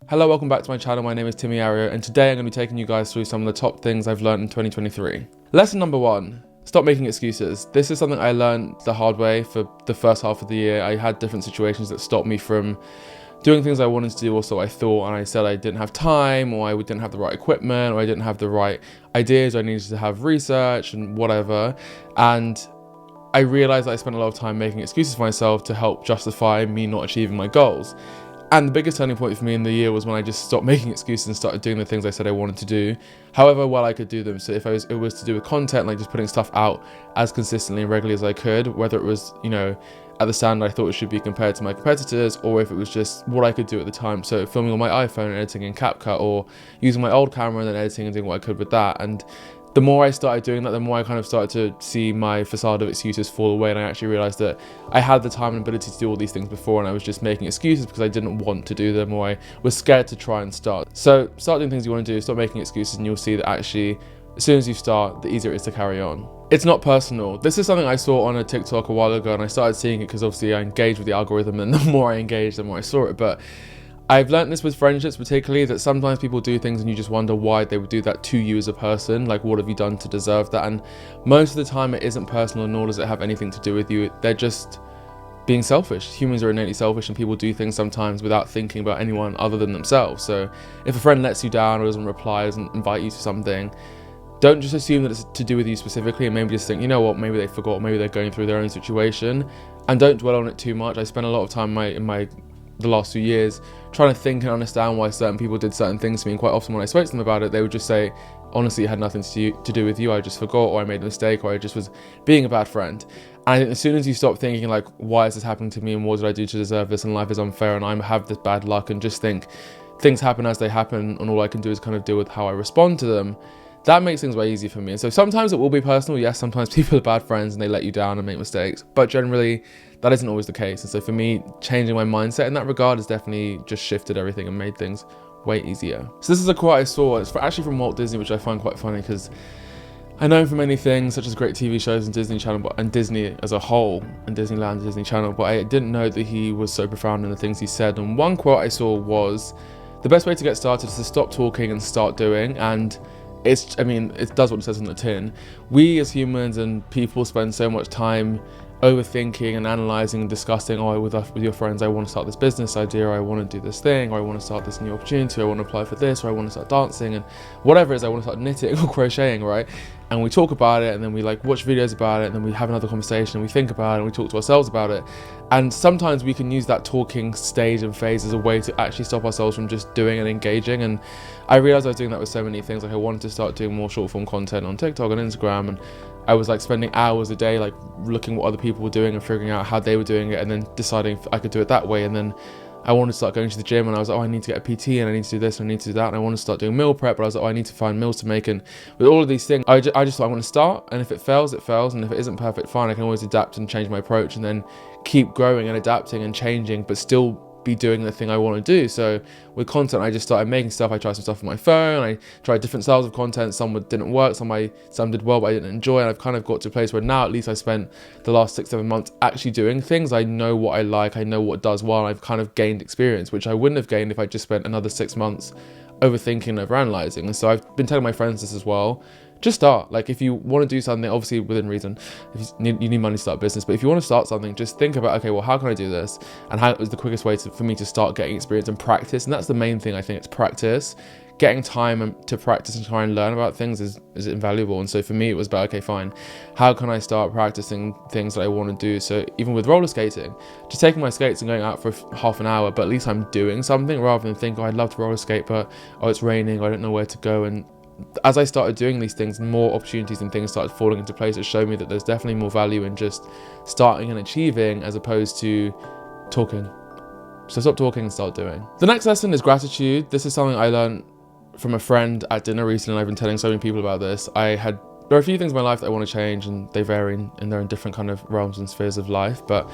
Hello, welcome back to my channel. My name is Timmy Ario, and today I'm going to be taking you guys through some of the top things I've learned in 2023. Lesson number 1, stop making excuses. This is something I learned the hard way for the first half of the year. I had different situations that stopped me from doing things I wanted to do, or so I thought, and I said I didn't have time, or I didn't have the right equipment, or I didn't have the right ideas, or I needed to have research and whatever. And I realized that I spent a lot of time making excuses for myself to help justify me not achieving my goals. And the biggest turning point for me in the year was when I just stopped making excuses and started doing the things I said I wanted to do, however well I could do them. So if it was to do with content, like just putting stuff out as consistently and regularly as I could, whether it was, at the standard I thought it should be compared to my competitors, or if it was just what I could do at the time. So filming on my iPhone and editing in CapCut, or using my old camera and then editing and doing what I could with that. And the more I started doing that, the more I kind of started to see my facade of excuses fall away, and I actually realized that I had the time and ability to do all these things before, and I was just making excuses because I didn't want to do them, or I was scared to try and start. So start doing things you want to do, stop making excuses, and you'll see that actually as soon as you start, the easier it is to carry on. It's not personal. This is something I saw on a TikTok a while ago, and I started seeing it because obviously I engaged with the algorithm, and the more I engaged, the more I saw it. But I've learned this with friendships particularly, that sometimes people do things and you just wonder why they would do that to you as a person. Like, what have you done to deserve that? And most of the time it isn't personal, nor does it have anything to do with you. They're just being selfish. Humans are innately selfish, and people do things sometimes without thinking about anyone other than themselves. So if a friend lets you down or doesn't reply, doesn't invite you to something, don't just assume that it's to do with you specifically, and maybe just think, you know what, maybe they forgot, maybe they're going through their own situation, and don't dwell on it too much. I spent a lot of time in the last few years trying to think and understand why certain people did certain things to me, and quite often when I spoke to them about it, they would just say, honestly, it had nothing to do with you, I just forgot, or I made a mistake, or I just was being a bad friend. And I think as soon as you stop thinking like, why is this happening to me, and what did I do to deserve this, and life is unfair, and I have this bad luck, and just think things happen as they happen, and all I can do is kind of deal with how I respond to them, that makes things way easier for me. And so sometimes it will be personal. Yes, sometimes people are bad friends and they let you down and make mistakes, but generally that isn't always the case. And so for me, changing my mindset in that regard has definitely just shifted everything and made things way easier. So this is a quote I saw. It's actually from Walt Disney, which I find quite funny because I know him for many things, such as great TV shows and Disney Channel, and Disney as a whole, and Disneyland, Disney Channel, but I didn't know that he was so profound in the things he said. And one quote I saw was, the best way to get started is to stop talking and start doing. And it does what it says on the tin. We as humans and people spend so much time overthinking and analysing and discussing, with your friends, I want to start this business idea, or I want to do this thing, or I want to start this new opportunity, or I want to apply for this, or I want to start dancing, and whatever it is, I want to start knitting or crocheting, right? And we talk about it, and then we watch videos about it, and then we have another conversation, and we think about it, and we talk to ourselves about it. And sometimes we can use that talking stage and phase as a way to actually stop ourselves from just doing and engaging. And I realized I was doing that with so many things. Like, I wanted to start doing more short form content on TikTok and Instagram, and I was spending hours a day looking what other people were doing and figuring out how they were doing it, and then deciding if I could do it that way. And then I wanted to start going to the gym, and I was like, I need to get a PT, and I need to do this, and I need to do that, and I want to start doing meal prep, but I was like, I need to find meals to make. And with all of these things, I just thought, I'm going to start, and if it fails, it fails, and if it isn't perfect, fine, I can always adapt and change my approach, and then keep growing and adapting and changing, but still be doing the thing I want to do. So with content, I just started making stuff. I tried some stuff on my phone, I tried different styles of content. Some didn't work, some did well, but I didn't enjoy. And I've kind of got to a place where now at least I spent the last 6-7 months actually doing things. I know what I like, I know what does well, and I've kind of gained experience, which I wouldn't have gained if I just spent another 6 months overthinking, overanalyzing. And so I've been telling my friends this as well. Just start. If you want to do something, obviously within reason, if you need money to start a business, but if you want to start something, just think about, okay, well, how can I do this? And how is the quickest way for me to start getting experience and practice? And that's the main thing. I think it's practice. Getting time to practice and try and learn about things is invaluable. And so for me, it was about, okay, fine, how can I start practicing things that I want to do? So even with roller skating, just taking my skates and going out for half an hour, but at least I'm doing something, rather than think, I'd love to roller skate, but it's raining, I don't know where to go. And as I started doing these things, more opportunities and things started falling into place. It showed me that there's definitely more value in just starting and achieving as opposed to talking. So stop talking and start doing. The next lesson is gratitude. This is something I learned from a friend at dinner recently, and I've been telling so many people about this. There are a few things in my life that I want to change, and they vary and they're in different kind of realms and spheres of life. But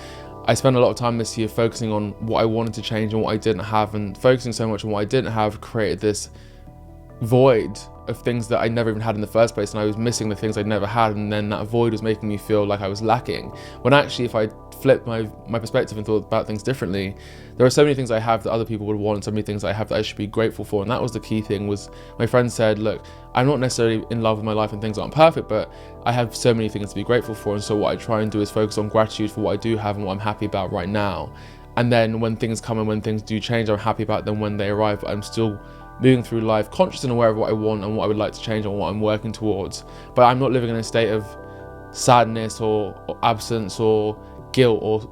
I spent a lot of time this year focusing on what I wanted to change and what I didn't have, and focusing so much on what I didn't have created this void of things that I never even had in the first place, and I was missing the things I'd never had, and then that void was making me feel like I was lacking, when actually if I flipped my perspective and thought about things differently, there are so many things I have that other people would want, and so many things I have that I should be grateful for. And that was the key thing. Was my friend said, look, I'm not necessarily in love with my life and things aren't perfect, but I have so many things to be grateful for, and so what I try and do is focus on gratitude for what I do have and what I'm happy about right now. And then when things come and when things do change, I'm happy about them when they arrive, but I'm still moving through life conscious and aware of what I want and what I would like to change and what I'm working towards. But I'm not living in a state of sadness or absence or guilt or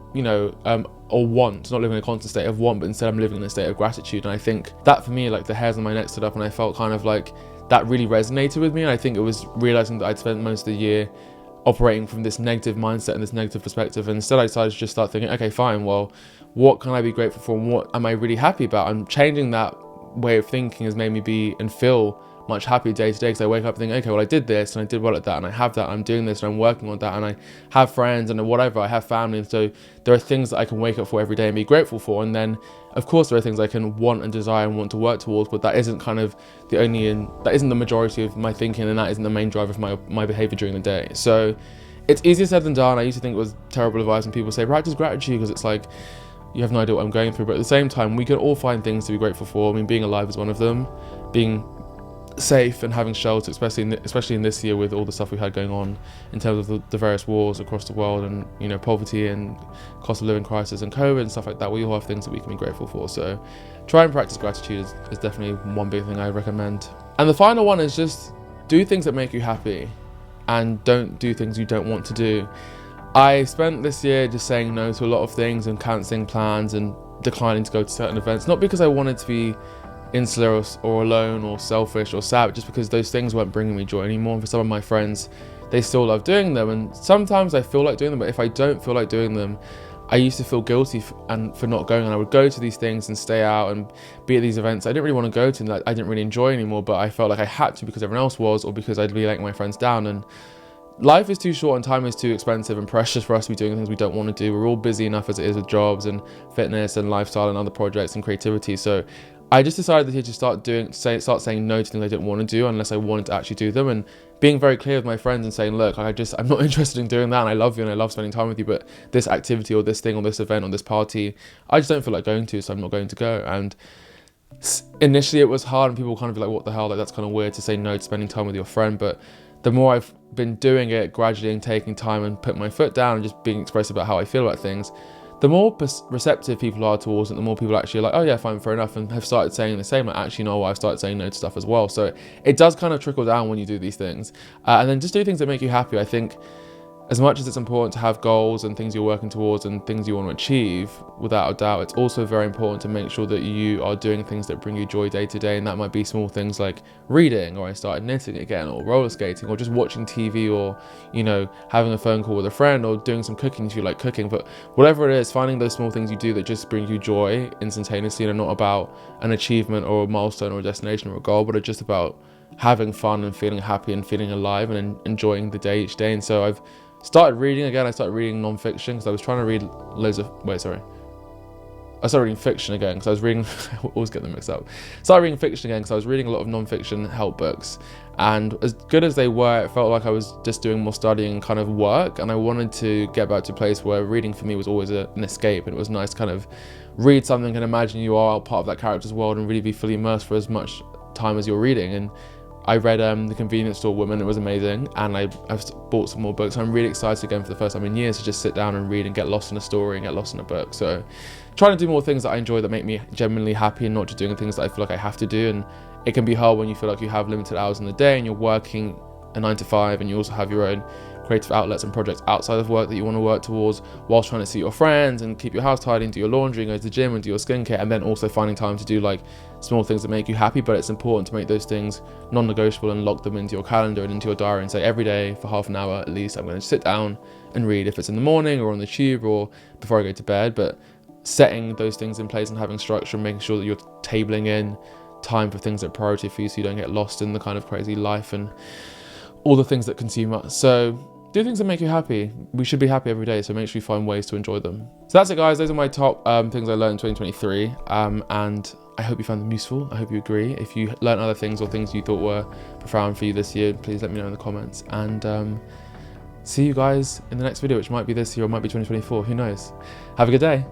or want. Not living in a constant state of want, but instead I'm living in a state of gratitude. And I think that for me, like, the hairs on my neck stood up, and I felt kind of like that really resonated with me. And I think it was realizing that I'd spent most of the year operating from this negative mindset and this negative perspective, and instead I decided to just start thinking, okay, fine, well, what can I be grateful for and what am I really happy about? And changing that way of thinking has made me be and feel much happier day to day, because I wake up thinking, okay, well, I did this and I did well at that, and I have that, I'm doing this and I'm working on that, and I have friends and whatever, I have family, and so there are things that I can wake up for every day and be grateful for. And then of course there are things I can want and desire and want to work towards, but that isn't kind of that isn't the majority of my thinking, and that isn't the main driver of my behavior during the day. So it's easier said than done. I used to think it was terrible advice when people say practice gratitude, because it's like, you have no idea what I'm going through. But at the same time, we can all find things to be grateful for. I mean, being alive is one of them. Being safe and having shelter, especially in this year with all the stuff we had going on in terms of the various wars across the world, and poverty and cost of living crisis and COVID and stuff like that. We all have things that we can be grateful for. So try and practice gratitude is definitely one big thing I recommend. And the final one is just do things that make you happy, and don't do things you don't want to do. I spent this year just saying no to a lot of things and cancelling plans and declining to go to certain events, not because I wanted to be insular or alone or selfish or sad, just because those things weren't bringing me joy anymore. And for some of my friends, they still love doing them, and sometimes I feel like doing them, but if I don't feel like doing them, I used to feel guilty for not going, and I would go to these things and stay out and be at these events I didn't really want to go to, and that I didn't really enjoy anymore, but I felt like I had to because everyone else was, or because I'd be letting my friends down. And life is too short and time is too expensive and precious for us to be doing things we don't want to do. We're all busy enough as it is with jobs and fitness and lifestyle and other projects and creativity. So I just decided that to start saying no to things I didn't want to do unless I wanted to actually do them, and being very clear with my friends and saying, look, I'm not interested in doing that, and I love you and I love spending time with you, but this activity or this thing or this event or this party, I just don't feel like going to, so I'm not going to go. And initially it was hard, and people kind of be like, what the hell, like, that's kind of weird to say no to spending time with your friend. But the more I've been doing it gradually and taking time and putting my foot down and just being expressive about how I feel about things, the more receptive people are towards it, the more people actually are like, oh yeah, fine, fair enough, and have started saying the same. Like, actually, no, I've started saying no to stuff as well. So it does kind of trickle down when you do these things. And then just do things that make you happy. I think as much as it's important to have goals and things you're working towards and things you want to achieve, without a doubt, it's also very important to make sure that you are doing things that bring you joy day to day. And that might be small things like reading, or I started knitting again, or roller skating, or just watching TV, or, having a phone call with a friend, or doing some cooking if you like cooking. But whatever it is, finding those small things you do that just bring you joy instantaneously, and are not about an achievement or a milestone or a destination or a goal, but are just about having fun and feeling happy and feeling alive and enjoying the day each day. And so I've started reading again. I started reading non-fiction because I was trying to read I started reading fiction again because I was reading, I always get them mixed up. Started reading fiction again because I was reading a lot of non-fiction help books. And as good as they were, it felt like I was just doing more studying and kind of work. And I wanted to get back to a place where reading for me was always an escape. And it was nice to kind of read something and imagine you are part of that character's world and really be fully immersed for as much time as you're reading. And I read The Convenience Store Woman. It was amazing, and I've bought some more books. I'm really excited again for the first time in years to just sit down and read and get lost in a story and get lost in a book. So trying to do more things that I enjoy that make me genuinely happy, and not just doing things that I feel like I have to do. And it can be hard when you feel like you have limited hours in the day and you're working a 9 to 5, and you also have your own creative outlets and projects outside of work that you want to work towards, whilst trying to see your friends and keep your house tidy and do your laundry and go to the gym and do your skincare, and then also finding time to do like small things that make you happy. But it's important to make those things non-negotiable and lock them into your calendar and into your diary, and say every day for half an hour at least I'm going to sit down and read, if it's in the morning or on the tube or before I go to bed. But setting those things in place and having structure and making sure that you're tabling in time for things that are priority for you, so you don't get lost in the kind of crazy life and all the things that consume us. So do things that make you happy. We should be happy every day, so make sure you find ways to enjoy them. So that's it, guys. Those are my top things I learned in 2023, and I hope you found them useful. I hope you agree. If you learned other things or things you thought were profound for you this year, please let me know in the comments. And see you guys in the next video, which might be this year or might be 2024. Who knows? Have a good day.